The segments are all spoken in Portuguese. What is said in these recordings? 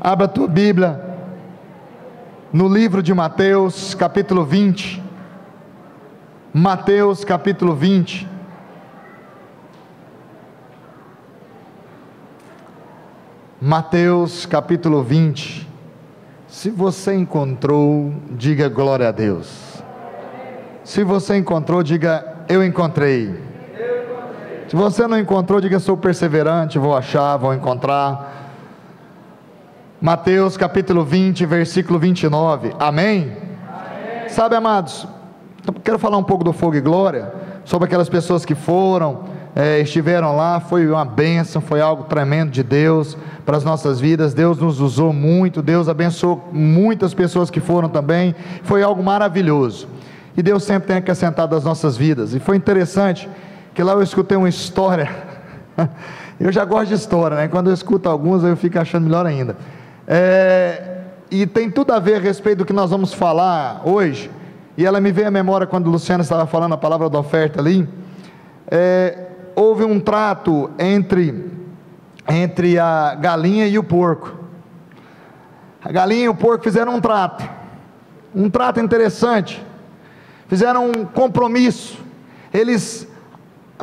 Abra a tua Bíblia no livro de Mateus, capítulo 20. Mateus, capítulo 20. Mateus, capítulo 20. Se você encontrou, diga glória a Deus. Se você encontrou, diga eu encontrei. Se você não encontrou, diga sou perseverante, vou achar, vou encontrar. Mateus capítulo 20, versículo 29, amém? Amém. Sabe, amados, quero falar um pouco do Fogo e Glória, sobre aquelas pessoas que foram, estiveram lá. Foi uma bênção, foi algo tremendo de Deus para as nossas vidas. Deus nos usou muito, Deus abençoou muitas pessoas que foram também. Foi algo maravilhoso, e Deus sempre tem acrescentado as nossas vidas. E foi interessante, que lá eu escutei uma história, eu já gosto de história, né? Quando eu escuto alguns, eu fico achando melhor ainda. E tem tudo a ver a respeito do que nós vamos falar hoje, e ela me veio à memória quando o Luciano estava falando a palavra da oferta ali. Houve um trato entre a galinha e o porco. A galinha e o porco fizeram um trato interessante, fizeram um compromisso, eles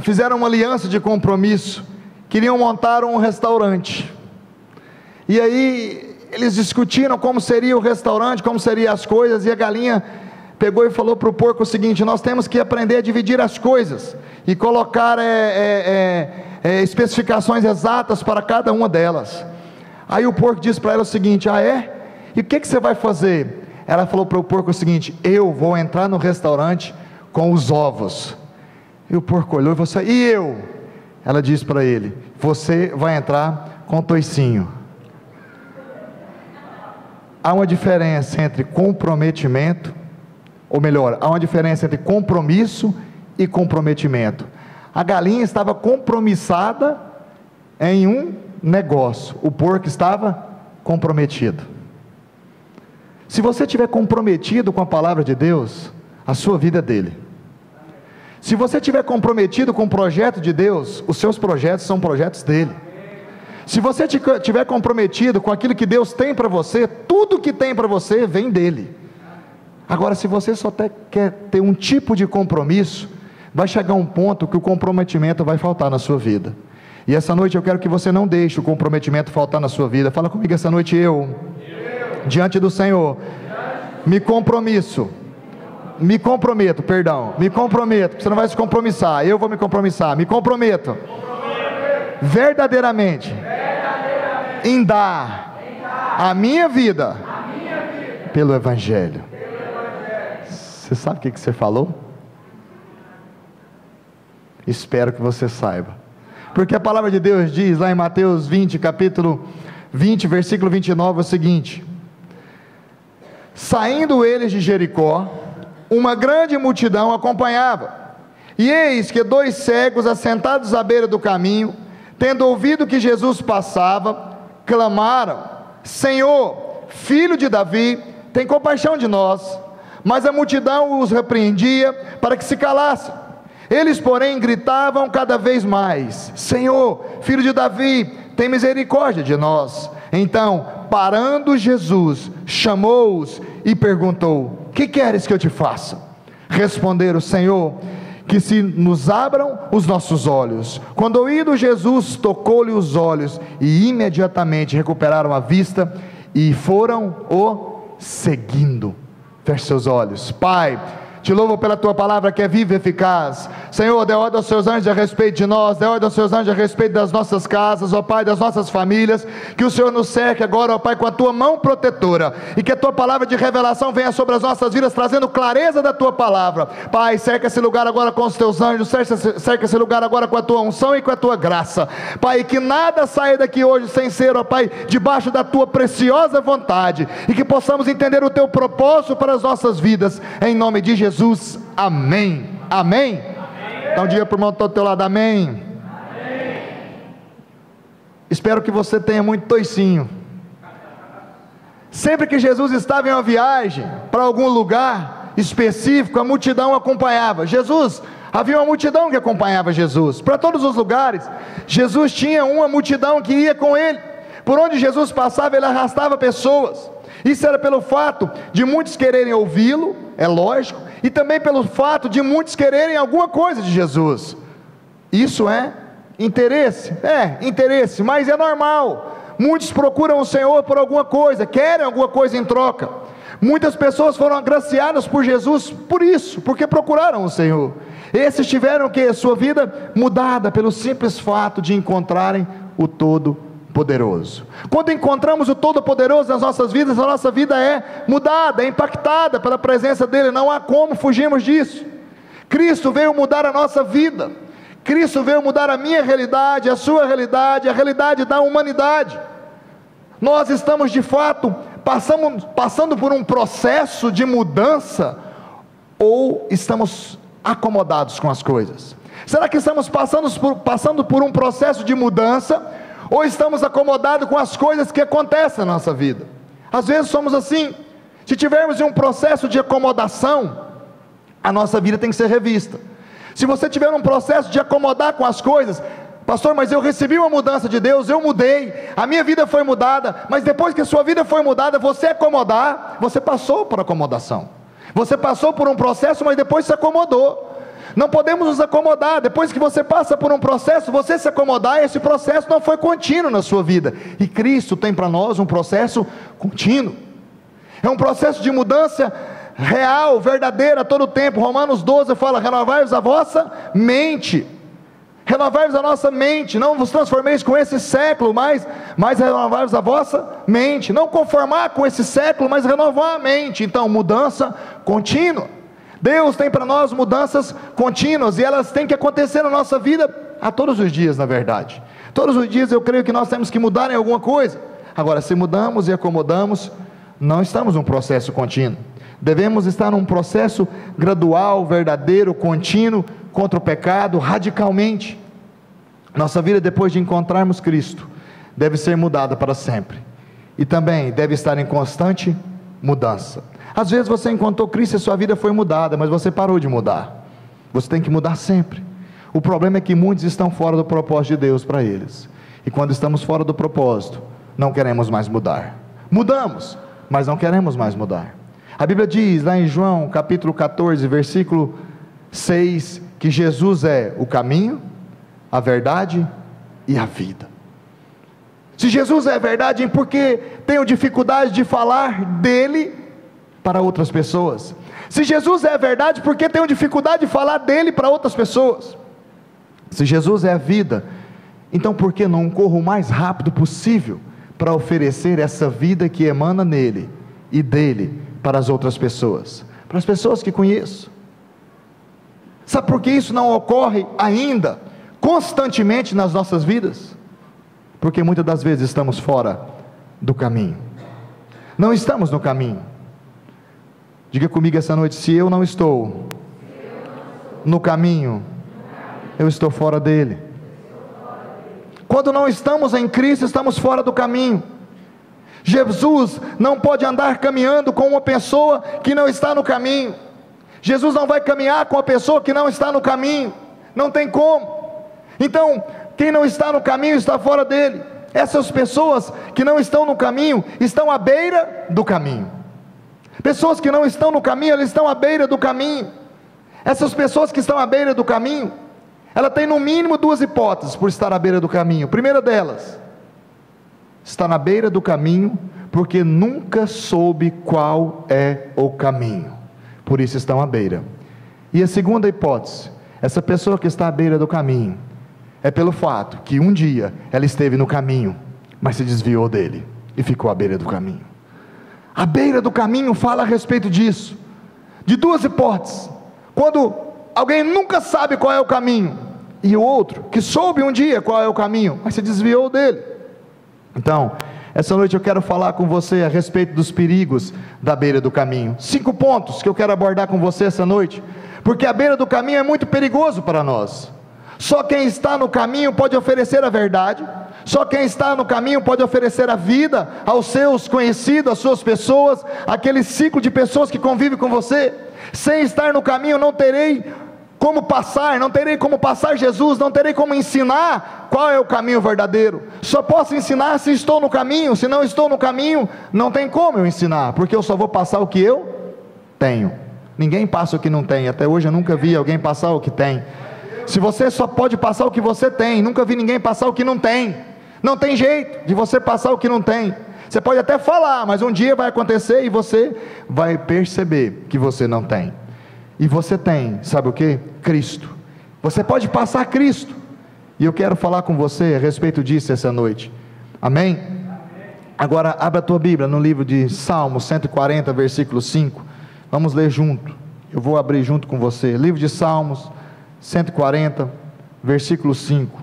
fizeram uma aliança de compromisso, queriam montar um restaurante. E aí eles discutiram como seria o restaurante, como seriam as coisas, e a galinha pegou e falou para o porco o seguinte: nós temos que aprender a dividir as coisas, e colocar especificações exatas para cada uma delas. Aí o porco disse para ela o seguinte: e o que você vai fazer? Ela falou para o porco o seguinte: eu vou entrar no restaurante com os ovos. E o porco olhou e falou assim: e eu? Ela disse para ele: você vai entrar com o toicinho. Há uma diferença entre comprometimento, ou melhor, há uma diferença entre compromisso e comprometimento. A galinha estava compromissada em um negócio, o porco estava comprometido. Se você estiver comprometido com a palavra de Deus, a sua vida é dele. Se você estiver comprometido com o projeto de Deus, os seus projetos são projetos dele. Se você estiver comprometido com aquilo que Deus tem para você, tudo que tem para você vem dele. Agora, se você só quer ter um tipo de compromisso, vai chegar um ponto que o comprometimento vai faltar na sua vida. E essa noite eu quero que você não deixe o comprometimento faltar na sua vida. Fala comigo essa noite: eu diante do Senhor, me comprometo, você não vai se compromissar, eu vou me compromissar, me comprometo verdadeiramente em dar a minha vida pelo Evangelho. Você sabe o que você falou? Espero que você saiba, porque a palavra de Deus diz lá em Mateus 20, capítulo 20, versículo 29, o seguinte: saindo eles de Jericó, uma grande multidão acompanhava, e eis que 2 cegos assentados à beira do caminho, tendo ouvido que Jesus passava, clamaram: Senhor, filho de Davi, tem compaixão de nós. Mas a multidão os repreendia para que se calassem. Eles, porém, gritavam cada vez mais: Senhor, filho de Davi, tem misericórdia de nós. Então, parando Jesus, chamou-os e perguntou: que queres que eu te faça? Responderam: Senhor, que se nos abram os nossos olhos. Quando ouvido Jesus, tocou-lhe os olhos, e imediatamente recuperaram a vista, e foram o seguindo. Feche seus olhos. Pai, te louvo pela tua palavra que é viva e eficaz. Senhor, dê ordem aos seus anjos a respeito de nós, dê ordem aos seus anjos a respeito das nossas casas, ó Pai, das nossas famílias. Que o Senhor nos cerque agora, ó Pai, com a tua mão protetora, e que a tua palavra de revelação venha sobre as nossas vidas, trazendo clareza da tua palavra. Pai, cerca esse lugar agora com os teus anjos, cerca esse lugar agora com a tua unção e com a tua graça. Pai, que nada saia daqui hoje sem ser, ó Pai, debaixo da tua preciosa vontade, e que possamos entender o teu propósito para as nossas vidas, em nome de Jesus, amém. Amém? Então diga para o irmão que está do teu lado: amém. Amém. Espero que você tenha muito toicinho. Sempre que Jesus estava em uma viagem para algum lugar específico, a multidão acompanhava Jesus. Havia uma multidão que acompanhava Jesus para todos os lugares. Jesus tinha uma multidão que ia com ele. Por onde Jesus passava, ele arrastava pessoas. Isso era pelo fato de muitos quererem ouvi-lo, é lógico, e também pelo fato de muitos quererem alguma coisa de Jesus. Isso é interesse? É, interesse, mas é normal. Muitos procuram o Senhor por alguma coisa, querem alguma coisa em troca. Muitas pessoas foram agraciadas por Jesus por isso, porque procuraram o Senhor. Esses tiveram que sua vida mudada pelo simples fato de encontrarem o Todo-Poderoso. Quando encontramos o Todo-Poderoso nas nossas vidas, a nossa vida é mudada, é impactada pela presença dele. Não há como fugirmos disso. Cristo veio mudar a nossa vida. Cristo veio mudar a minha realidade, a sua realidade, a realidade da humanidade. Nós estamos de fato passando por um processo de mudança, ou estamos acomodados com as coisas? Será que estamos passando por um processo de mudança, ou estamos acomodados com as coisas que acontecem na nossa vida? Às vezes somos assim. Se tivermos em um processo de acomodação, a nossa vida tem que ser revista. Se você tiver um processo de acomodar com as coisas, pastor, mas eu recebi uma mudança de Deus, eu mudei, a minha vida foi mudada, mas depois que a sua vida foi mudada, você acomodar, você passou por acomodação, você passou por um processo, mas depois se acomodou. Não podemos nos acomodar. Depois que você passa por um processo, você se acomodar, esse processo não foi contínuo na sua vida, e Cristo tem para nós um processo contínuo, é um processo de mudança real, verdadeira, a todo tempo. Romanos 12 fala: renovai-vos a vossa mente, renovai-vos a nossa mente, não vos transformeis com esse século, mas renovai-vos a vossa mente, não conformar com esse século, mas renovar a mente. Então, mudança contínua. Deus tem para nós mudanças contínuas, e elas têm que acontecer na nossa vida a todos os dias, na verdade. Todos os dias eu creio que nós temos que mudar em alguma coisa. Agora, se mudamos e acomodamos, não estamos num processo contínuo. Devemos estar num processo gradual, verdadeiro, contínuo, contra o pecado, radicalmente. Nossa vida, depois de encontrarmos Cristo, deve ser mudada para sempre, e também deve estar em constante mudança. Às vezes você encontrou Cristo e sua vida foi mudada, mas você parou de mudar. Você tem que mudar sempre. O problema é que muitos estão fora do propósito de Deus para eles, e quando estamos fora do propósito, não queremos mais mudar. Mudamos, mas não queremos mais mudar. A Bíblia diz lá em João capítulo 14, versículo 6, que Jesus é o caminho, a verdade e a vida. Se Jesus é a verdade, por que tenho dificuldade de falar dele para outras pessoas? Se Jesus é a verdade, por que tenho dificuldade de falar dele para outras pessoas? Se Jesus é a vida, então por que não corro o mais rápido possível para oferecer essa vida que emana nele e dele para as outras pessoas, para as pessoas que conheço? Sabe por que isso não ocorre ainda constantemente nas nossas vidas? Porque muitas das vezes estamos fora do caminho, não estamos no caminho. Diga comigo essa noite: se eu não estou no caminho, eu estou fora dele. Quando não estamos em Cristo, estamos fora do caminho. Jesus não pode andar caminhando com uma pessoa que não está no caminho. Jesus não vai caminhar com a pessoa que não está no caminho, não tem como. Então, quem não está no caminho está fora dele. Essas pessoas que não estão no caminho, estão à beira do caminho. Pessoas que não estão no caminho, elas estão à beira do caminho. Essas pessoas que estão à beira do caminho, ela tem no mínimo duas hipóteses por estar à beira do caminho. A primeira delas, está na beira do caminho porque nunca soube qual é o caminho, por isso estão à beira. E a segunda hipótese, essa pessoa que está à beira do caminho, é pelo fato que um dia ela esteve no caminho, mas se desviou dele e ficou à beira do caminho. A beira do caminho fala a respeito disso, de duas hipóteses: quando alguém nunca sabe qual é o caminho, e o outro que soube um dia qual é o caminho, mas se desviou dele. Então, essa noite eu quero falar com você a respeito dos perigos da beira do caminho. 5 pontos que eu quero abordar com você essa noite, porque a beira do caminho é muito perigoso para nós. Só quem está no caminho pode oferecer a verdade, só quem está no caminho pode oferecer a vida aos seus conhecidos, às suas pessoas, aquele ciclo de pessoas que convivem com você. Sem estar no caminho, não terei como passar, não terei como passar Jesus, não terei como ensinar qual é o caminho verdadeiro. Só posso ensinar se estou no caminho. Se não estou no caminho, não tem como eu ensinar, porque eu só vou passar o que eu tenho. Ninguém passa o que não tem. Até hoje eu nunca vi alguém passar o que tem. Se você só pode passar o que você tem, nunca vi ninguém passar o que não tem. Não tem jeito de você passar o que não tem. Você pode até falar, mas um dia vai acontecer e você vai perceber que você não tem. E você tem, sabe o que? Cristo. Você pode passar Cristo. E eu quero falar com você a respeito disso essa noite. Amém? Agora abra a tua Bíblia no livro de Salmos 140, versículo 5. Vamos ler junto. Eu vou abrir junto com você. Livro de Salmos 140, versículo 5.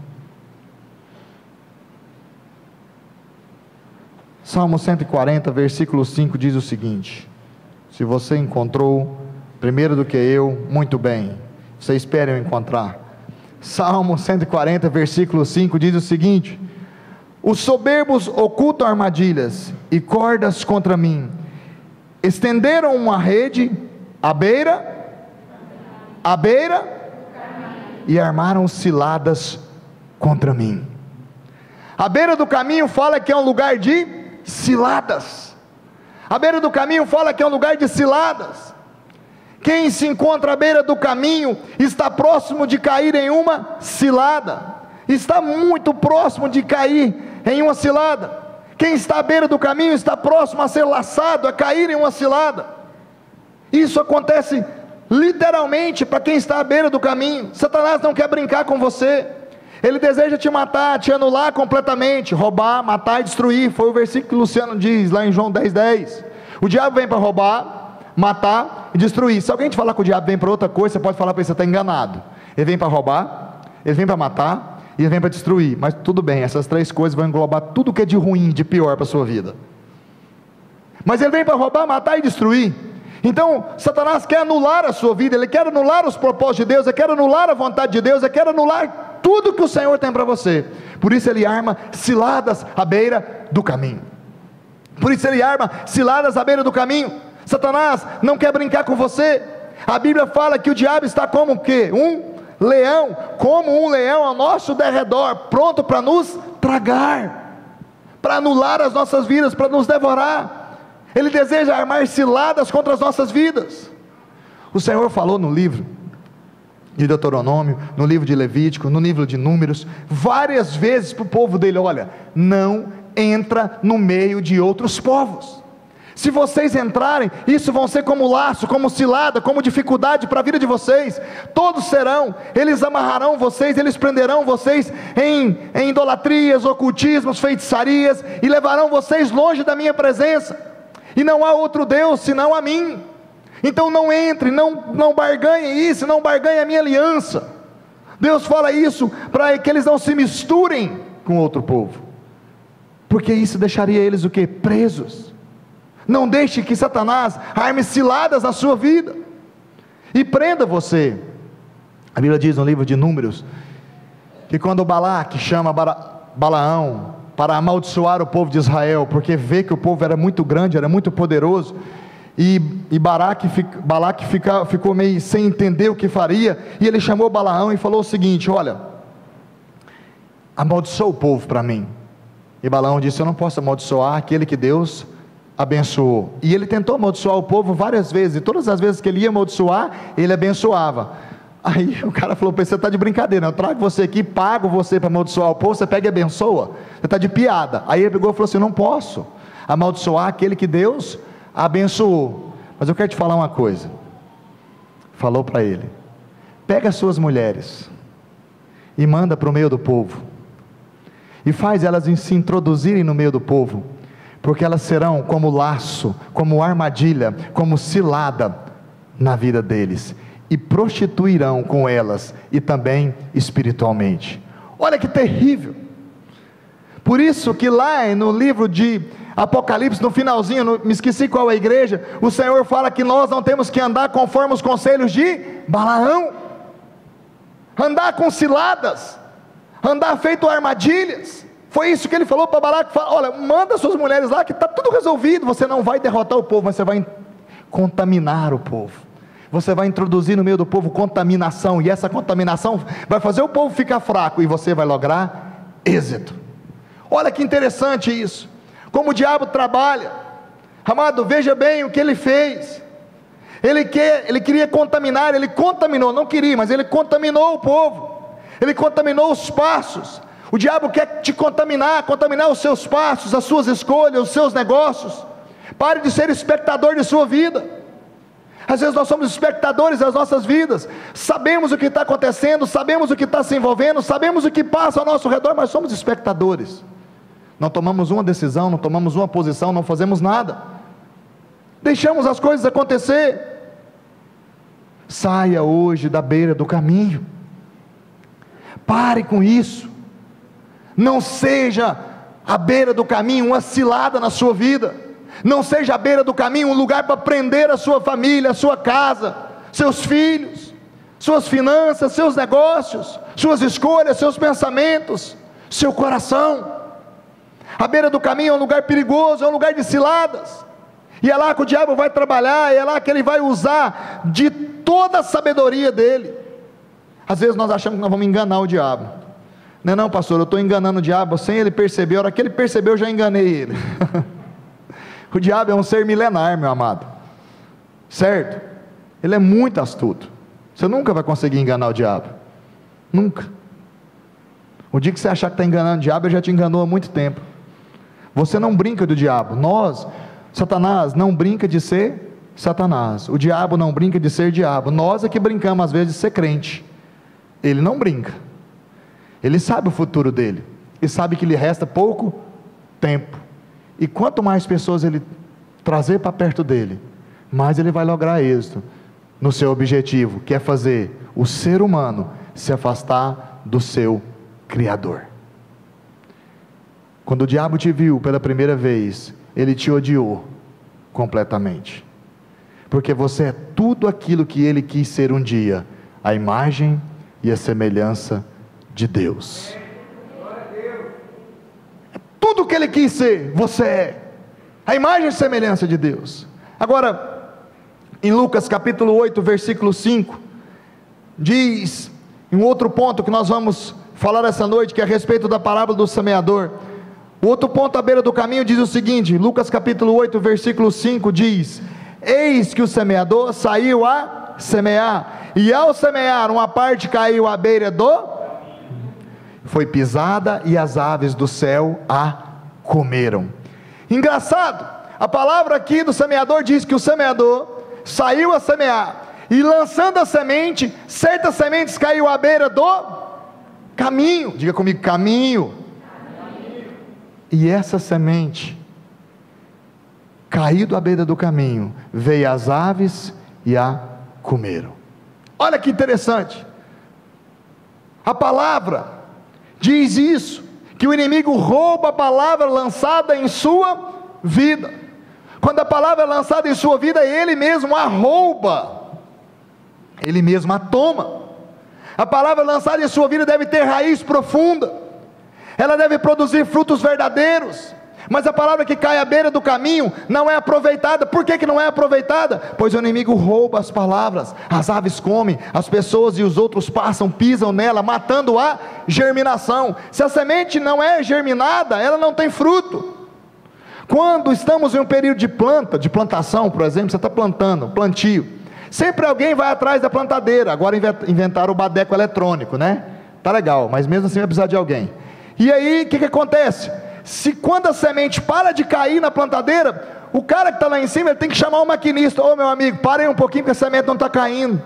Salmo 140, versículo 5 diz o seguinte: se você encontrou primeiro do que eu, muito bem, você espera eu encontrar. Salmo 140, versículo 5 diz o seguinte: os soberbos ocultam armadilhas e cordas contra mim, estenderam uma rede à beira, e armaram ciladas contra mim. A beira do caminho fala que é um lugar de ciladas. A beira do caminho fala que é um lugar de ciladas. Quem se encontra à beira do caminho está próximo de cair em uma cilada. Está muito próximo de cair em uma cilada. Quem está à beira do caminho está próximo a ser laçado, a cair em uma cilada. Isso acontece literalmente para quem está à beira do caminho. Satanás não quer brincar com você. Ele deseja te matar, te anular completamente, roubar, matar e destruir. Foi o versículo que o Luciano diz lá em João 10:10. O diabo vem para roubar, matar e destruir. Se alguém te falar que o diabo vem para outra coisa, você pode falar para ele: você está enganado. Ele vem para roubar, ele vem para matar e ele vem para destruir. Mas tudo bem, essas três coisas vão englobar tudo que é de ruim, de pior para a sua vida. Mas ele vem para roubar, matar e destruir. Então Satanás quer anular a sua vida, ele quer anular os propósitos de Deus, ele quer anular a vontade de Deus, ele quer anular tudo que o Senhor tem para você. Por isso ele arma ciladas à beira do caminho. Por isso ele arma ciladas à beira do caminho. Satanás não quer brincar com você. A Bíblia fala que o diabo está como o quê? Como um leão ao nosso derredor, pronto para nos tragar, para anular as nossas vidas, para nos devorar. Ele deseja armar ciladas contra as nossas vidas. O Senhor falou no livro de Deuteronômio, no livro de Levítico, no livro de Números, várias vezes para o povo dele: olha, não entra no meio de outros povos. Se vocês entrarem, isso vão ser como laço, como cilada, como dificuldade para a vida de vocês. Todos serão, eles amarrarão vocês, eles prenderão vocês em idolatrias, ocultismos, feitiçarias, e levarão vocês longe da minha presença. E não há outro Deus senão a mim. Então não entre, não barganhem isso, não barganhem a minha aliança. Deus fala isso para que eles não se misturem com outro povo, porque isso deixaria eles o quê? Presos. Não deixe que Satanás arme ciladas na sua vida e prenda você. A Bíblia diz no livro de Números que quando Balaque chama Balaão para amaldiçoar o povo de Israel, porque vê que o povo era muito grande, era muito poderoso, e Balaque ficou meio sem entender o que faria, e ele chamou Balaão e falou o seguinte: olha, amaldiçoa o povo para mim. E Balaão disse: eu não posso amaldiçoar aquele que Deus abençoou. E ele tentou amaldiçoar o povo várias vezes, e todas as vezes que ele ia amaldiçoar, ele abençoava. Aí o cara falou: você está de brincadeira, eu trago você aqui, pago você para amaldiçoar o povo, você pega e abençoa? Você está de piada. Aí ele pegou e falou assim: não posso amaldiçoar aquele que Deus abençoou. Mas eu quero te falar uma coisa. Falou para ele: pega as suas mulheres e manda para o meio do povo, e faz elas se introduzirem no meio do povo, porque elas serão como laço, como armadilha, como cilada na vida deles, e prostituirão com elas, e também espiritualmente. Olha que terrível. Por isso que lá no livro de Apocalipse, no finalzinho, me esqueci qual é a igreja, o Senhor fala que nós não temos que andar conforme os conselhos de Balaão, andar com ciladas, andar feito armadilhas. Foi isso que ele falou para Balaque: olha, manda suas mulheres lá que está tudo resolvido, você não vai derrotar o povo, mas você vai contaminar o povo, Você vai introduzir no meio do povo contaminação, e essa contaminação vai fazer o povo ficar fraco, e você vai lograr êxito. Olha que interessante isso, como o diabo trabalha. Amado, veja bem o que ele fez. Ele queria contaminar, ele contaminou, não queria, mas ele contaminou o povo, ele contaminou os passos. O diabo quer te contaminar os seus passos, as suas escolhas, os seus negócios. Pare de ser espectador de sua vida. Às vezes nós somos espectadores das nossas vidas, sabemos o que está acontecendo, sabemos o que está se envolvendo, sabemos o que passa ao nosso redor, mas somos espectadores. Não tomamos uma decisão, não tomamos uma posição, não fazemos nada, deixamos as coisas acontecer. Saia hoje da beira do caminho, pare com isso. Não seja a beira do caminho uma cilada na sua vida, não seja a beira do caminho um lugar para prender a sua família, a sua casa, seus filhos, suas finanças, seus negócios, suas escolhas, seus pensamentos, seu coração. A beira do caminho é um lugar perigoso, é um lugar de ciladas, e é lá que o diabo vai trabalhar, e é lá que ele vai usar de toda a sabedoria dele. Às vezes nós achamos que nós vamos enganar o diabo. Não, pastor, eu estou enganando o diabo sem ele perceber. A hora que ele percebeu, eu já enganei ele. O diabo é um ser milenar, meu amado, certo? Ele é muito astuto. Você nunca vai conseguir enganar o diabo, nunca. O dia que você achar que está enganando o diabo, ele já te enganou há muito tempo. Você não brinca do diabo. Satanás não brinca de ser Satanás, o diabo não brinca de ser diabo. Nós é que brincamos às vezes de ser crente. Ele não brinca, ele sabe o futuro dele, e sabe que lhe resta pouco tempo, e quanto mais pessoas ele trazer para perto dele, mais ele vai lograr êxito no seu objetivo, que é fazer o ser humano se afastar do seu Criador. Quando o diabo te viu pela primeira vez, ele te odiou completamente, porque você é tudo aquilo que ele quis ser um dia, a imagem e a semelhança de Deus. É tudo o que ele quis ser, você é a imagem e semelhança de Deus. Agora, em Lucas capítulo 8, versículo 5, diz, em um outro ponto que nós vamos falar essa noite, que é a respeito da parábola do semeador. O outro ponto à beira do caminho diz o seguinte, Lucas capítulo 8, versículo 5 diz: eis que o semeador saiu a semear, e ao semear, uma parte caiu à beira foi pisada, e as aves do céu a comeram. Engraçado, a palavra aqui do semeador diz que o semeador saiu a semear, e lançando a semente, certas sementes caiu à beira do caminho. Diga comigo, caminho. E essa semente, caído à beira do caminho, veio as aves e a comeram. Olha que interessante, a palavra diz isso, que o inimigo rouba a palavra lançada em sua vida. Quando a palavra é lançada em sua vida, ele mesmo a rouba, ele mesmo a toma. A palavra lançada em sua vida deve ter raiz profunda, ela deve produzir frutos verdadeiros, mas a palavra que cai à beira do caminho não é aproveitada. Por que não é aproveitada? Pois o inimigo rouba as palavras, as aves comem, as pessoas e os outros passam, pisam nela, matando a germinação. Se a semente não é germinada, ela não tem fruto. Quando estamos em um período de plantação, por exemplo, você está plantando, plantio, sempre alguém vai atrás da plantadeira. Agora inventaram o badeco eletrônico, né? Tá legal, mas mesmo assim vai precisar de alguém. E aí, o que acontece? Se quando a semente para de cair na plantadeira, o cara que está lá em cima, ele tem que chamar o maquinista: ô meu amigo, para aí um pouquinho porque a semente não está caindo.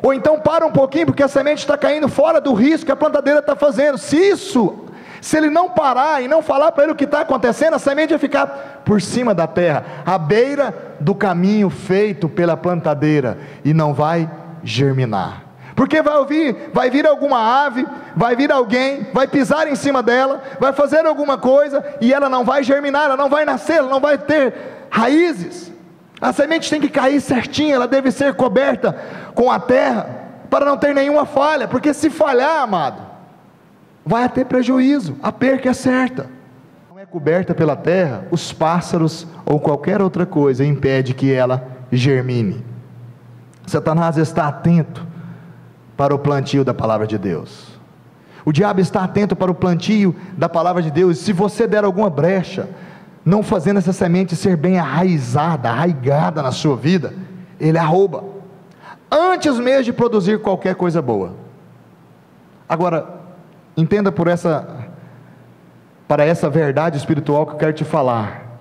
Ou então para um pouquinho porque a semente está caindo fora do risco que a plantadeira está fazendo. Se ele não parar e não falar para ele o que está acontecendo, a semente vai ficar por cima da terra, à beira do caminho feito pela plantadeira, e não vai germinar. Porque vai vir alguma ave, vai vir alguém, vai pisar em cima dela, vai fazer alguma coisa, e ela não vai germinar, ela não vai nascer, ela não vai ter raízes. A semente tem que cair certinha, ela deve ser coberta com a terra, para não ter nenhuma falha, porque se falhar, amado, vai ter prejuízo, a perca é certa. Não é coberta pela terra, os pássaros ou qualquer outra coisa impede que ela germine. Satanás está atento para o plantio da palavra de Deus. O diabo está atento para o plantio da palavra de Deus. Se você der alguma brecha, não fazendo essa semente ser bem arraigada na sua vida, ele a rouba, antes mesmo de produzir qualquer coisa boa. Agora, entenda para essa verdade espiritual que eu quero te falar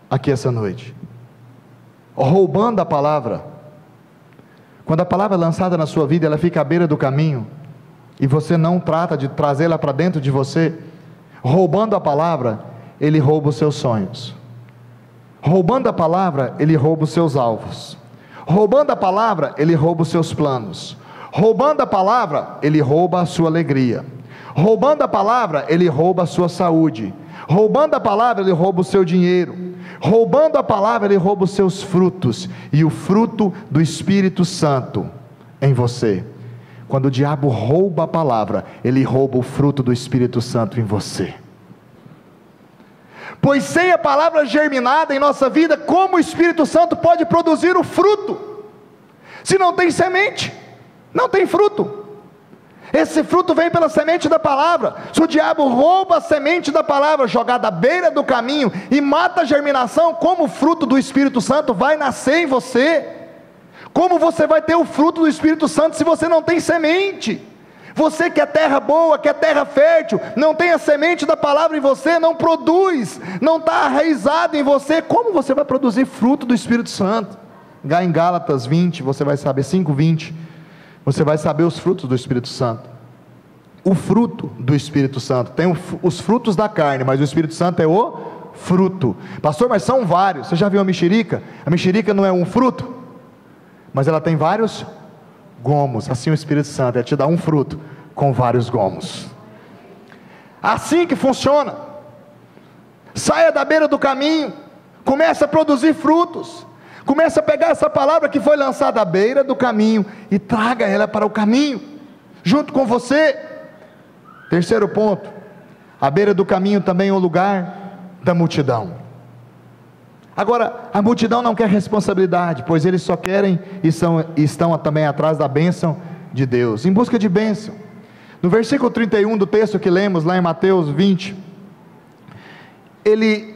aqui essa noite. Roubando a palavra, quando a palavra é lançada na sua vida, ela fica à beira do caminho, e você não trata de trazê-la para dentro de você. Roubando a palavra, ele rouba os seus sonhos. Roubando a palavra, ele rouba os seus alvos. Roubando a palavra, ele rouba os seus planos. Roubando a palavra, ele rouba a sua alegria. Roubando a palavra, ele rouba a sua saúde. Roubando a palavra, ele rouba o seu dinheiro. Roubando a palavra, ele rouba os seus frutos. E o fruto do Espírito Santo em você. Quando o diabo rouba a palavra, ele rouba o fruto do Espírito Santo em você. Pois sem a palavra germinada em nossa vida, como o Espírito Santo pode produzir o fruto? Se não tem semente, não tem fruto. Esse fruto vem pela semente da palavra. Se o diabo rouba a semente da palavra, jogada à beira do caminho, e mata a germinação, como o fruto do Espírito Santo vai nascer em você? Como você vai ter o fruto do Espírito Santo se você não tem semente? Você que é terra boa, que é terra fértil, não tem a semente da palavra em você, não produz, não está arraizado em você, como você vai produzir fruto do Espírito Santo? Em Gálatas 20, você vai saber, 5:20, você vai saber os frutos do Espírito Santo. O fruto do Espírito Santo, tem os frutos da carne, mas o Espírito Santo é o fruto. Pastor, mas são vários. Você já viu a mexerica? A mexerica não é um fruto, mas ela tem vários gomos. Assim o Espírito Santo, ele te dá um fruto com vários gomos. Assim que funciona. Saia da beira do caminho, comece a produzir frutos, comece a pegar essa palavra que foi lançada à beira do caminho e traga ela para o caminho, junto com você. Terceiro ponto, a beira do caminho também é o lugar da multidão. Agora, a multidão não quer responsabilidade, pois eles só querem e estão também atrás da bênção de Deus, em busca de bênção. No versículo 31 do texto que lemos lá em Mateus 20, ele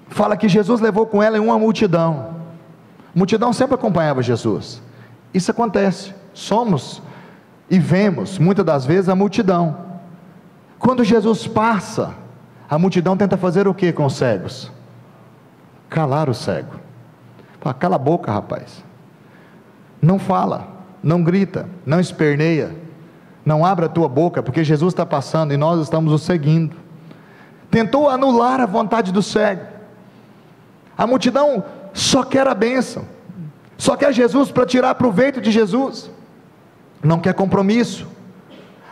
fala que Jesus levou com ela uma multidão. A multidão sempre acompanhava Jesus. Isso acontece, somos e vemos muitas das vezes a multidão. Quando Jesus passa, a multidão tenta fazer o que com os cegos? Calar o cego. Fala, cala a boca, rapaz, não fala, não grita, não esperneia, não abra a tua boca, porque Jesus está passando e nós estamos o seguindo. Tentou anular a vontade do cego. A multidão só quer a bênção, só quer Jesus para tirar proveito de Jesus, não quer compromisso.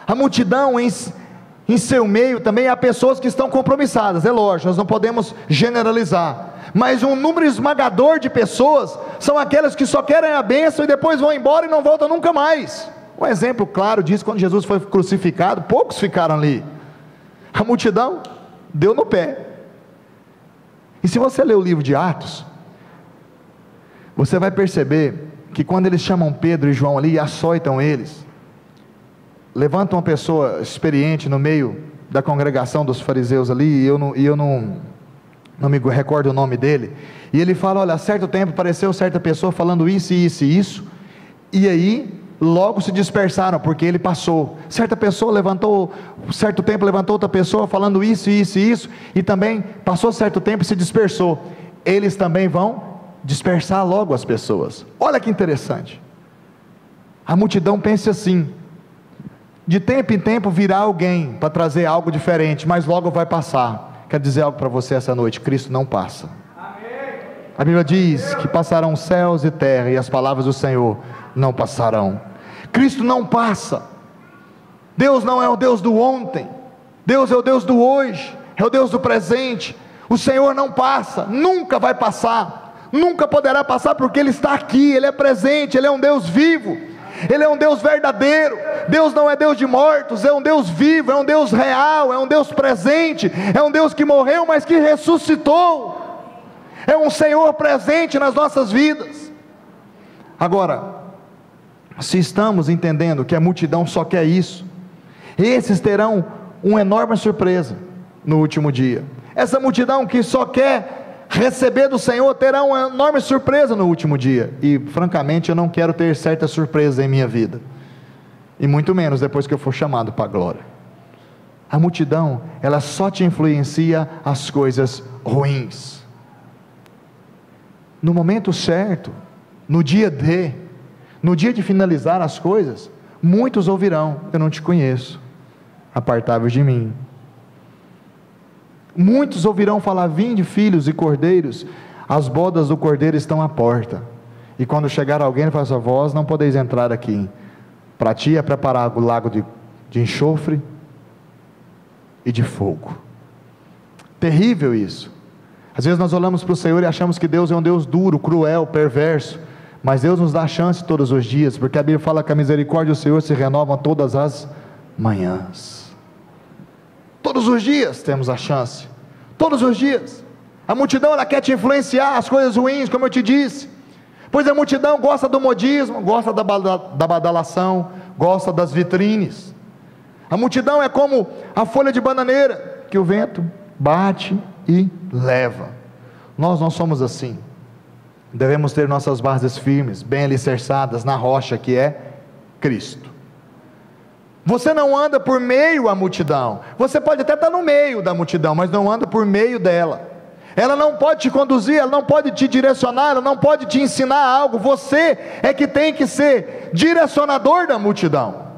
A multidão em seu meio também há pessoas que estão compromissadas, é lógico, nós não podemos generalizar, mas um número esmagador de pessoas são aquelas que só querem a bênção e depois vão embora e não voltam nunca mais. Um exemplo claro disso, quando Jesus foi crucificado, poucos ficaram ali, a multidão deu no pé. E se você ler o livro de Atos, você vai perceber que quando eles chamam Pedro e João ali e açoitam eles, levantam uma pessoa experiente no meio da congregação dos fariseus ali, e eu não me recordo o nome dele, e ele fala, olha, há certo tempo apareceu certa pessoa falando isso e isso e isso, e aí logo se dispersaram, porque ele passou. Certa pessoa levantou, certo tempo levantou outra pessoa falando isso e isso e isso, e também passou certo tempo e se dispersou. Eles também vão dispersar logo as pessoas. Olha que interessante. A multidão pensa assim, de tempo em tempo virá alguém para trazer algo diferente, mas logo vai passar. Quero dizer algo para você essa noite, Cristo não passa. A Bíblia diz que passarão céus e terra, e as palavras do Senhor não passarão. Cristo não passa. Deus não é o Deus do ontem, Deus é o Deus do hoje, é o Deus do presente. O Senhor não passa, nunca vai passar, nunca poderá passar, porque Ele está aqui, Ele é presente, Ele é um Deus vivo, Ele é um Deus verdadeiro. Deus não é Deus de mortos, é um Deus vivo, é um Deus real, é um Deus presente, é um Deus que morreu, mas que ressuscitou. é um Senhor presente nas nossas vidas. Agora, se estamos entendendo que a multidão só quer isso, esses terão uma enorme surpresa no último dia. Essa multidão que só quer receber do Senhor terá uma enorme surpresa no último dia. E francamente eu não quero ter certas surpresas em minha vida, e muito menos depois que eu for chamado para a glória. A multidão, ela só te influencia as coisas ruins. No momento certo, no dia de finalizar as coisas, muitos ouvirão: eu não te conheço, apartai-vos de mim. Muitos ouvirão falar: vinde, filhos e cordeiros, as bodas do cordeiro estão à porta. E quando chegar alguém, ele fala assim: vós não podeis entrar aqui, para ti é preparado o lago de enxofre e de fogo. Terrível isso. Às vezes nós olhamos para o Senhor e achamos que Deus é um Deus duro, cruel, perverso, mas Deus nos dá chance todos os dias, porque a Bíblia fala que a misericórdia do Senhor se renova todas as manhãs. Todos os dias temos a chance, todos os dias. A multidão, ela quer te influenciar as coisas ruins, como eu te disse, pois a multidão gosta do modismo, gosta da badalação, gosta das vitrines. A multidão é como a folha de bananeira, que o vento bate e leva. Nós não somos assim. Devemos ter nossas bases firmes, bem alicerçadas na rocha que é Cristo. Você não anda por meio à multidão. Você pode até estar no meio da multidão, mas não anda por meio dela. Ela não pode te conduzir, ela não pode te direcionar, ela não pode te ensinar algo. Você é que tem que ser direcionador da multidão.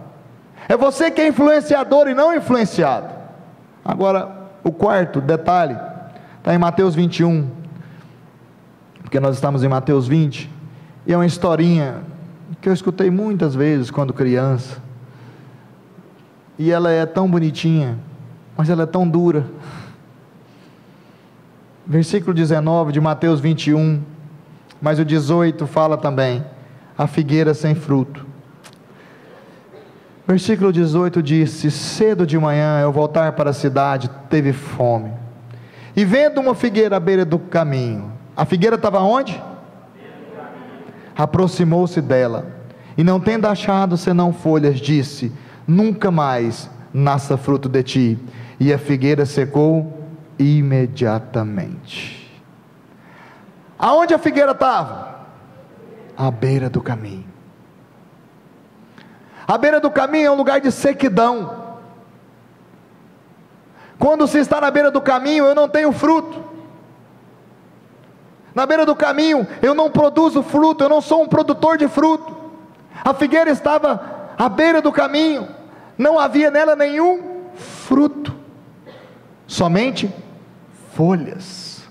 É você que é influenciador e não influenciado. Agora, o quarto detalhe está em Mateus 21, porque nós estamos em Mateus 20, e é uma historinha que eu escutei muitas vezes quando criança, e ela é tão bonitinha, mas ela é tão dura. Versículo 19 de Mateus 21, mas o 18 fala também: a figueira sem fruto. Versículo 18 disse: cedo de manhã, ao voltar para a cidade, teve fome, e vendo uma figueira à beira do caminho. A figueira estava onde? Aproximou-se dela, e não tendo achado senão folhas, disse: nunca mais nasça fruto de ti. E a figueira secou imediatamente. Aonde a figueira estava? À beira do caminho. A beira do caminho é um lugar de sequidão. Quando se está na beira do caminho, eu não tenho fruto. Na beira do caminho, eu não produzo fruto, eu não sou um produtor de fruto. A figueira estava à beira do caminho, não havia nela nenhum fruto, somente folhas.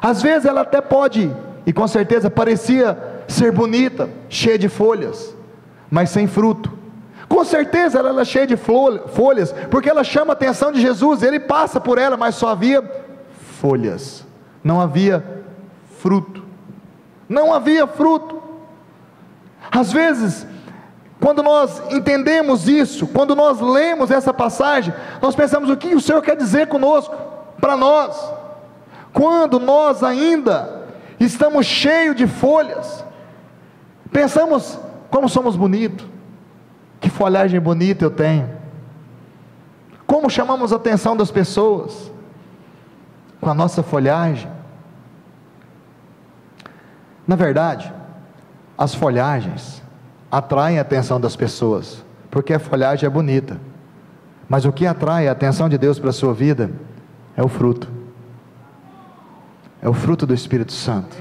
Às vezes ela até pode, e com certeza parecia ser bonita, cheia de folhas, mas sem fruto. Com certeza ela é cheia de folhas, porque ela chama a atenção de Jesus, ele passa por ela, mas só havia folhas, não havia fruto. Não havia fruto. Às vezes, quando nós entendemos isso, quando nós lemos essa passagem, nós pensamos: o que o Senhor quer dizer conosco, para nós? Quando nós ainda estamos cheios de folhas, pensamos: como somos bonitos, que folhagem bonita eu tenho, como chamamos a atenção das pessoas com a nossa folhagem. Na verdade, as folhagens atraem a atenção das pessoas, porque a folhagem é bonita, mas o que atrai a atenção de Deus para a sua vida é o fruto, é o fruto do Espírito Santo.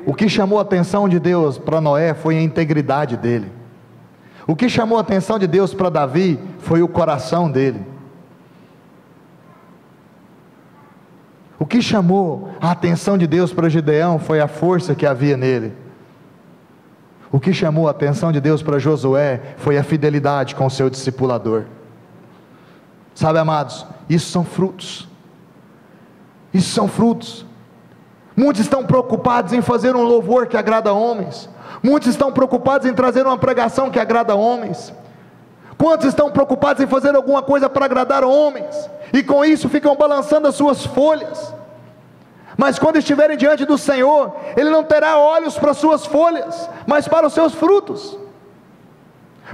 O que chamou a atenção de Deus para Noé foi a integridade dele. O que chamou a atenção de Deus para Davi foi o coração dele. O que chamou a atenção de Deus para Gideão foi a força que havia nele. O que chamou a atenção de Deus para Josué foi a fidelidade com o seu discipulador. Sabe, amados, isso são frutos. Isso são frutos. Muitos estão preocupados em fazer um louvor que agrada a homens. Muitos estão preocupados em trazer uma pregação que agrada a homens. Quantos estão preocupados em fazer alguma coisa para agradar homens, e com isso ficam balançando as suas folhas? Mas quando estiverem diante do Senhor, Ele não terá olhos para as suas folhas, mas para os seus frutos.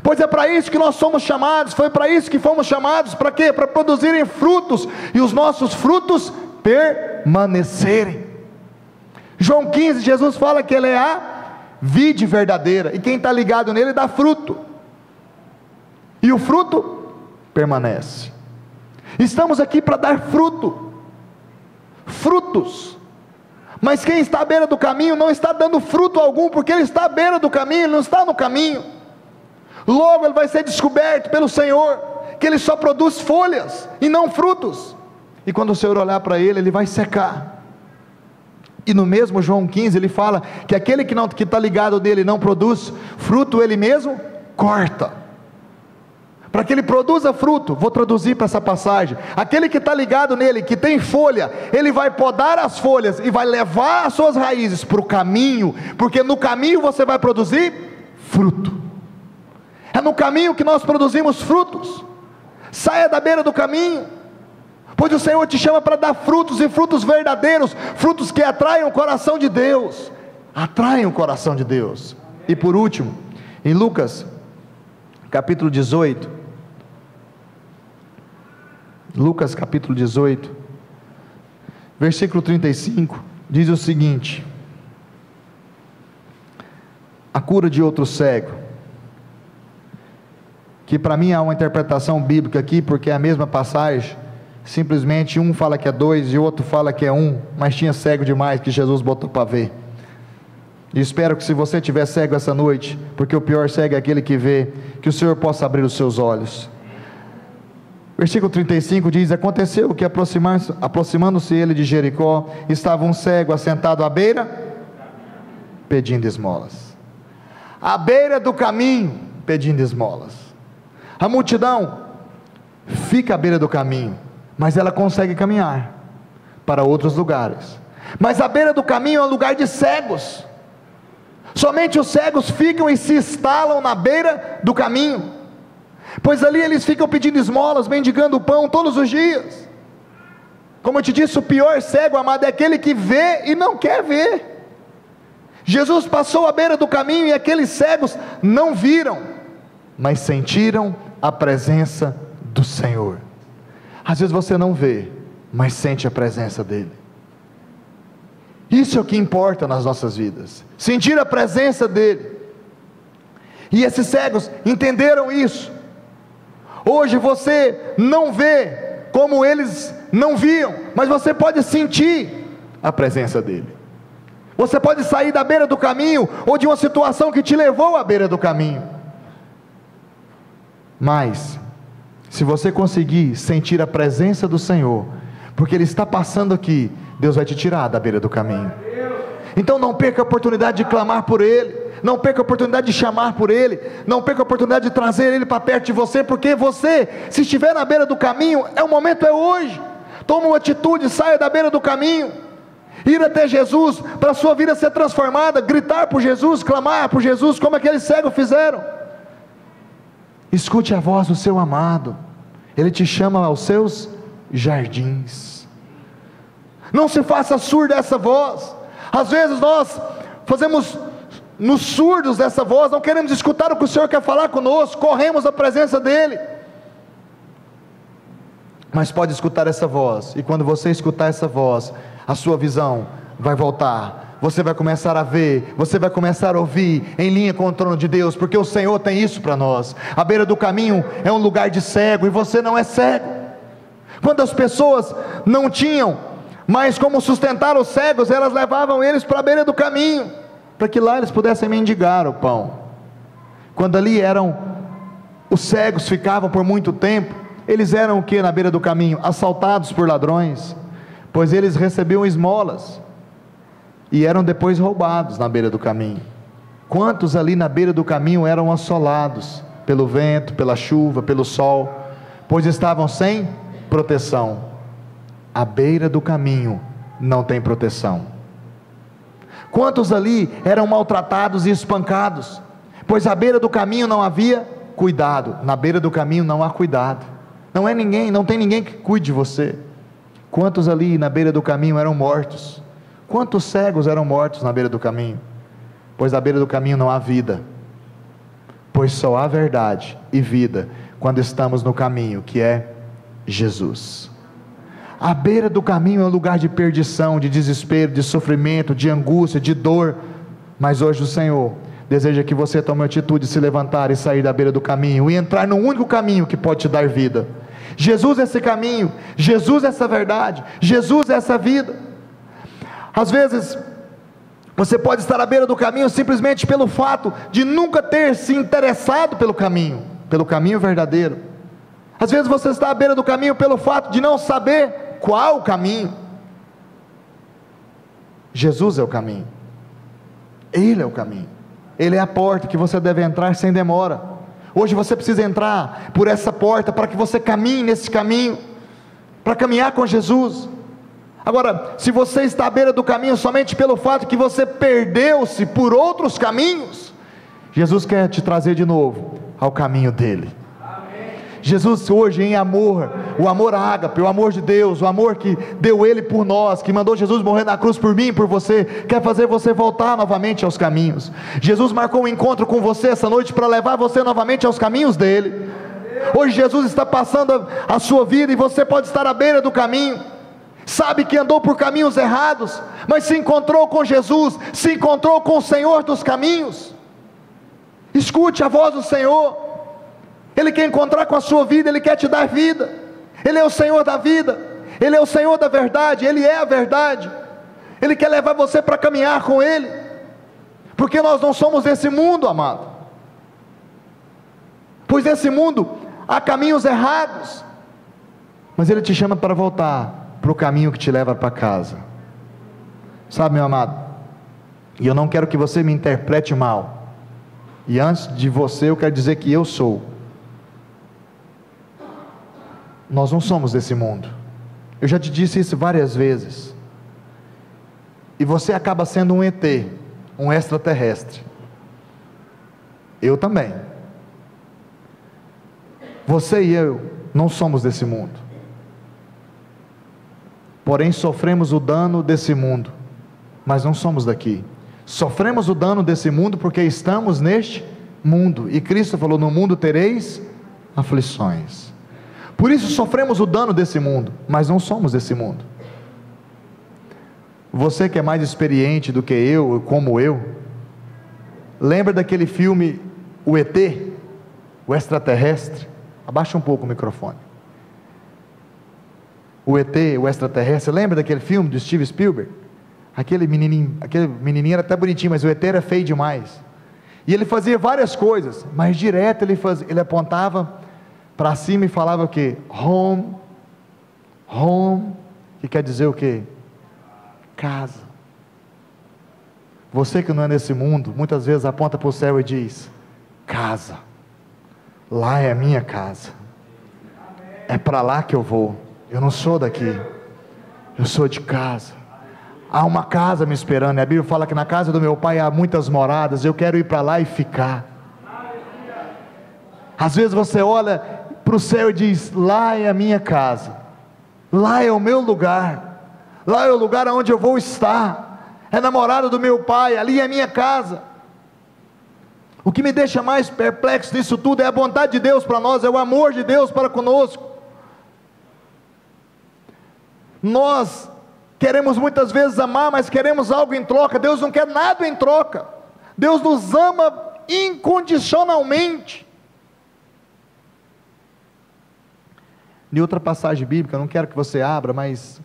Pois é para isso que nós somos chamados, foi para isso que fomos chamados, para quê? Para produzirem frutos, e os nossos frutos permanecerem. João 15, Jesus fala que Ele é a vide verdadeira, e quem está ligado nele dá fruto, e o fruto permanece. Estamos aqui para dar frutos, mas quem está à beira do caminho não está dando fruto algum, porque ele está à beira do caminho, ele não está no caminho. Logo ele vai ser descoberto pelo Senhor, que ele só produz folhas e não frutos, e quando o Senhor olhar para ele, ele vai secar. E no mesmo João 15 ele fala que aquele que está ligado nele não produz fruto, ele mesmo corta, para que ele produza fruto. Vou traduzir para essa passagem: aquele que está ligado nele, que tem folha, ele vai podar as folhas e vai levar as suas raízes para o caminho, porque no caminho você vai produzir fruto. É no caminho que nós produzimos frutos. Saia da beira do caminho, pois o Senhor te chama para dar frutos, e frutos verdadeiros, frutos que atraem o coração de Deus, atraem o coração de Deus. E por último, em Lucas capítulo 18, Lucas capítulo 18, versículo 35, diz o seguinte: a cura de outro cego, que para mim há uma interpretação bíblica aqui, porque é a mesma passagem, simplesmente um fala que é 2 e o outro fala que é 1, mas tinha cego demais que Jesus botou para ver. E espero que, se você estiver cego essa noite, porque o pior cego é aquele que vê, que o Senhor possa abrir os seus olhos. Versículo 35 diz: aconteceu que, aproximando-se ele de Jericó, estava um cego assentado à beira, pedindo esmolas. À beira do caminho, pedindo esmolas. A multidão fica à beira do caminho, mas ela consegue caminhar para outros lugares. Mas a beira do caminho é um lugar de cegos. Somente os cegos ficam e se instalam na beira do caminho, pois ali eles ficam pedindo esmolas, mendigando pão todos os dias. Como eu te disse, o pior cego, amado, é aquele que vê e não quer ver. Jesus passou à beira do caminho e aqueles cegos não viram, mas sentiram a presença do Senhor. Às vezes você não vê, mas sente a presença dEle. Isso é o que importa nas nossas vidas, sentir a presença dEle. E esses cegos entenderam isso. Hoje você não vê como eles não viam, mas você pode sentir a presença dEle. Você pode sair da beira do caminho, ou de uma situação que te levou à beira do caminho, mas se você conseguir sentir a presença do Senhor, porque Ele está passando aqui, Deus vai te tirar da beira do caminho. Então não perca a oportunidade de clamar por Ele, não perca a oportunidade de chamar por Ele, não perca a oportunidade de trazer Ele para perto de você, porque você, se estiver na beira do caminho, o momento é hoje. Toma uma atitude, saia da beira do caminho, ir até Jesus, para a sua vida ser transformada, gritar por Jesus, clamar por Jesus, como aqueles cegos fizeram. Escute a voz do seu amado, Ele te chama aos seus jardins. Não se faça surdo a essa voz. Às vezes nós fazemos nos surdos dessa voz, não queremos escutar o que o Senhor quer falar conosco, corremos a presença dEle. Mas pode escutar essa voz, e quando você escutar essa voz, a sua visão vai voltar. Você vai começar a ver, você vai começar a ouvir em linha com o trono de Deus, porque o Senhor tem isso para nós. A beira do caminho é um lugar de cego, e você não é cego. Quando as pessoas não tinham mais como sustentar os cegos, elas levavam eles para a beira do caminho, para que lá eles pudessem mendigar o pão. Quando ali os cegos ficavam por muito tempo, eles eram o que na beira do caminho? Assaltados por ladrões, pois eles recebiam esmolas, e eram depois roubados na beira do caminho. Quantos ali na beira do caminho eram assolados pelo vento, pela chuva, pelo sol, pois estavam sem proteção. À beira do caminho não tem proteção. Quantos ali eram maltratados e espancados, pois à beira do caminho não havia cuidado. Na beira do caminho não há cuidado, não tem ninguém que cuide de você. Quantos ali na beira do caminho eram mortos, Quantos cegos eram mortos na beira do caminho? Pois à beira do caminho não há vida, pois só há verdade e vida quando estamos no caminho, que é Jesus. A beira do caminho é um lugar de perdição, de desespero, de sofrimento, de angústia, de dor. Mas hoje o Senhor deseja que você tome a atitude de se levantar e sair da beira do caminho e entrar no único caminho que pode te dar vida. Jesus é esse caminho, Jesus é essa verdade, Jesus é essa vida. Às vezes você pode estar à beira do caminho simplesmente pelo fato de nunca ter se interessado pelo caminho verdadeiro. Às vezes você está à beira do caminho pelo fato de não saber qual o caminho. Jesus é o caminho, Ele é o caminho, Ele é a porta que você deve entrar sem demora. Hoje você precisa entrar por essa porta para que você caminhe nesse caminho, para caminhar com Jesus. Agora, se você está à beira do caminho somente pelo fato que você perdeu-se por outros caminhos, Jesus quer te trazer de novo ao caminho dele. Jesus hoje em amor, o amor ágape, o amor de Deus, o amor que deu Ele por nós, que mandou Jesus morrer na cruz por mim e por você, quer fazer você voltar novamente aos caminhos. Jesus marcou um encontro com você essa noite para levar você novamente aos caminhos dele. Hoje Jesus está passando a sua vida e você pode estar à beira do caminho, sabe que andou por caminhos errados, mas se encontrou com Jesus, se encontrou com o Senhor dos caminhos. Escute a voz do Senhor. Ele quer encontrar com a sua vida, Ele quer te dar vida. Ele é o Senhor da vida, Ele é o Senhor da verdade, Ele é a verdade. Ele quer levar você para caminhar com Ele, porque nós não somos desse mundo, amado. Pois nesse mundo há caminhos errados, mas Ele te chama para voltar para o caminho que te leva para casa. Sabe, meu amado, e eu não quero que você me interprete mal, e antes de você eu quero dizer que eu sou. Nós não somos desse mundo. Eu já te disse isso várias vezes. E você acaba sendo um ET, um extraterrestre. Eu também. Você e eu não somos desse mundo. Porém sofremos o dano desse mundo, mas não somos daqui. Sofremos o dano desse mundo porque estamos neste mundo. E Cristo falou: no mundo tereis aflições. Por isso sofremos o dano desse mundo, mas não somos desse mundo. Você que é mais experiente do que eu, como eu, lembra daquele filme O ET, o extraterrestre? Abaixa um pouco o microfone. O ET, o extraterrestre, lembra daquele filme do Steven Spielberg? Aquele menininho era até bonitinho, mas o ET era feio demais. E ele fazia várias coisas, mas direto ele apontava para cima e falava o que? Home, que quer dizer o que? Casa. Você que não é nesse mundo, muitas vezes aponta para o céu e diz: casa, lá é a minha casa, é para lá que eu vou. Eu não sou daqui, eu sou de casa. Há uma casa me esperando, a Bíblia fala que na casa do meu pai há muitas moradas, eu quero ir para lá e ficar. Às vezes você olha para o céu e diz: lá é a minha casa, lá é o meu lugar, lá é o lugar onde eu vou estar, é na morada do meu pai, ali é a minha casa. O que me deixa mais perplexo nisso tudo é a vontade de Deus para nós, é o amor de Deus para conosco. Nós queremos muitas vezes amar, mas queremos algo em troca. Deus não quer nada em troca. Deus nos ama incondicionalmente. Em outra passagem bíblica, eu não quero que você abra, mas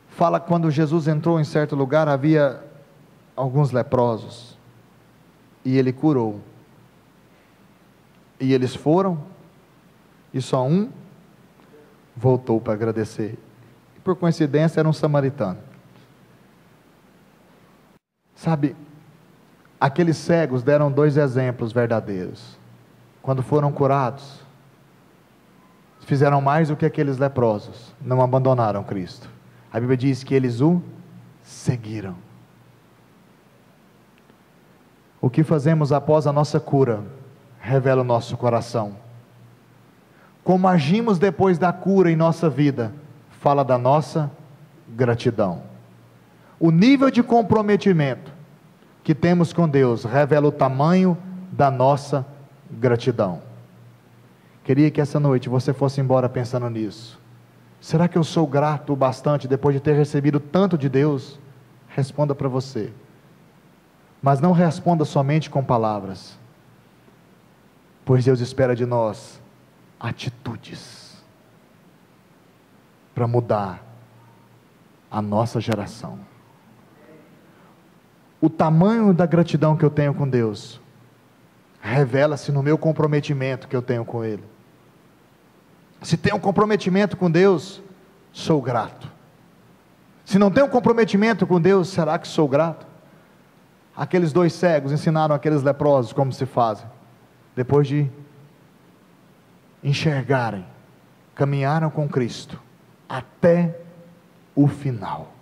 fala que quando Jesus entrou em certo lugar, havia alguns leprosos, e Ele curou, e eles foram, e só um voltou para agradecer, e por coincidência era um samaritano. Sabe, aqueles cegos deram 2 exemplos verdadeiros. Quando foram curados, fizeram mais do que aqueles leprosos, não abandonaram Cristo. A Bíblia diz que eles o seguiram. O que fazemos após a nossa cura revela o nosso coração. Como agimos depois da cura em nossa vida fala da nossa gratidão. O nível de comprometimento que temos com Deus revela o tamanho da nossa gratidão. Queria que essa noite você fosse embora pensando nisso. Será que eu sou grato o bastante depois de ter recebido tanto de Deus? Responda para você. Mas não responda somente com palavras, pois Deus espera de nós atitudes para mudar a nossa geração. O tamanho da gratidão que eu tenho com Deus revela-se no meu comprometimento que eu tenho com Ele. Se tenho um comprometimento com Deus, sou grato. Se não tenho um comprometimento com Deus, será que sou grato? Aqueles 2 cegos ensinaram aqueles leprosos como se fazem. Depois de enxergarem, caminharam com Cristo até o final.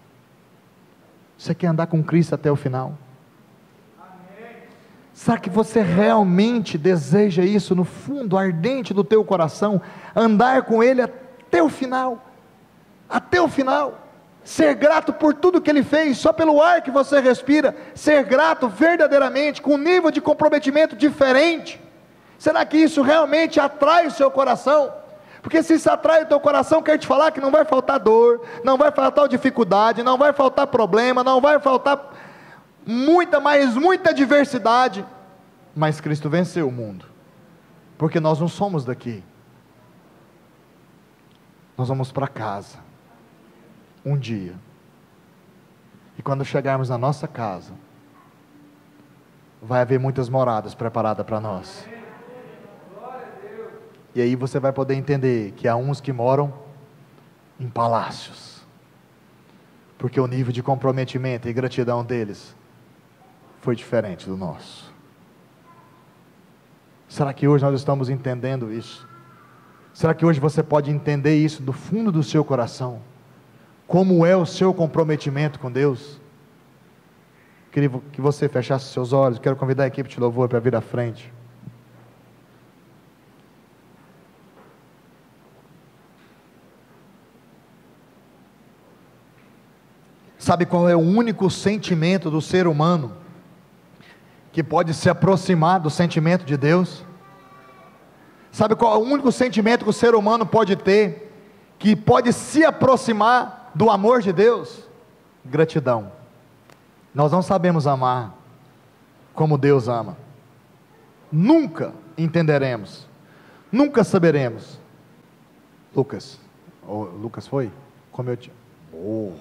Você quer andar com Cristo até o final? Amém. Será que você realmente deseja isso no fundo ardente do teu coração? Andar com Ele até o final? Até o final? Ser grato por tudo que Ele fez, só pelo ar que você respira, ser grato verdadeiramente, com um nível de comprometimento diferente. Será que isso realmente atrai o seu coração? Porque se isso atrai o teu coração, quer te falar que não vai faltar dor, não vai faltar dificuldade, não vai faltar problema, não vai faltar muita diversidade, mas Cristo venceu o mundo, porque nós não somos daqui, nós vamos para casa, um dia, e quando chegarmos na nossa casa, vai haver muitas moradas preparadas para nós. E aí você vai poder entender que há uns que moram em palácios, porque o nível de comprometimento e gratidão deles foi diferente do nosso. Será que hoje nós estamos entendendo isso? Será que hoje você pode entender isso do fundo do seu coração? Como é o seu comprometimento com Deus? Queria que você fechasse seus olhos. Quero convidar a equipe de louvor para vir à frente. Sabe qual é o único sentimento do ser humano que pode se aproximar do sentimento de Deus? Sabe qual é o único sentimento que o ser humano pode ter, que pode se aproximar do amor de Deus? Gratidão. Nós não sabemos amar como Deus ama. Nunca entenderemos, nunca saberemos. Lucas foi? Como eu te amo.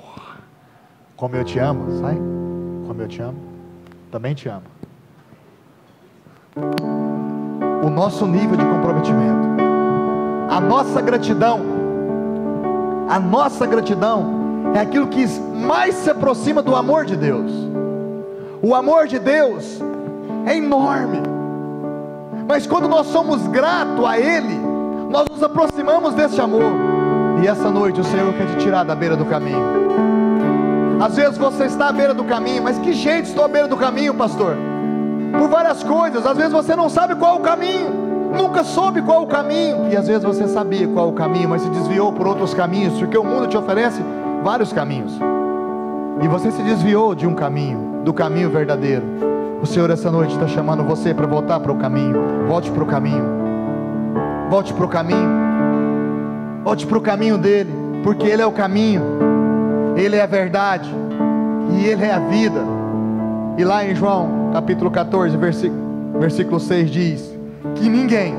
Como eu te amo, sai? Como eu te amo, também te amo. O nosso nível de comprometimento, a nossa gratidão é aquilo que mais se aproxima do amor de Deus. O amor de Deus é enorme, mas quando nós somos gratos a Ele, nós nos aproximamos desse amor. E essa noite o Senhor quer te tirar da beira do caminho. Às vezes você está à beira do caminho, mas que jeito estou à beira do caminho, pastor? Por várias coisas. Às vezes você não sabe qual é o caminho, nunca soube qual é o caminho, e às vezes você sabia qual é o caminho, mas se desviou por outros caminhos, porque o mundo te oferece vários caminhos, e você se desviou de um caminho, do caminho verdadeiro. O Senhor essa noite está chamando você para voltar para o caminho. Volte para o caminho, volte para o caminho, volte para o caminho dele, porque Ele é o caminho, Ele é a verdade, e Ele é a vida. E lá em João capítulo 14, versículo 6 diz, que ninguém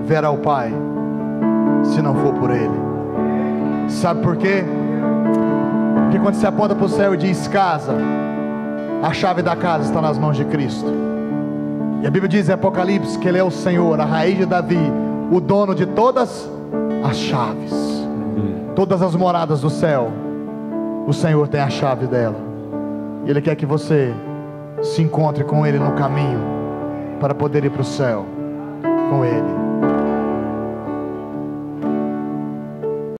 verá o Pai, se não for por Ele. Sabe por quê? Porque quando você aponta para o céu e diz casa, a chave da casa está nas mãos de Cristo. E a Bíblia diz em Apocalipse que Ele é o Senhor, a raiz de Davi, o dono de todas as chaves, todas as moradas do céu. O Senhor tem a chave dela, e Ele quer que você se encontre com Ele no caminho, para poder ir para o céu com Ele.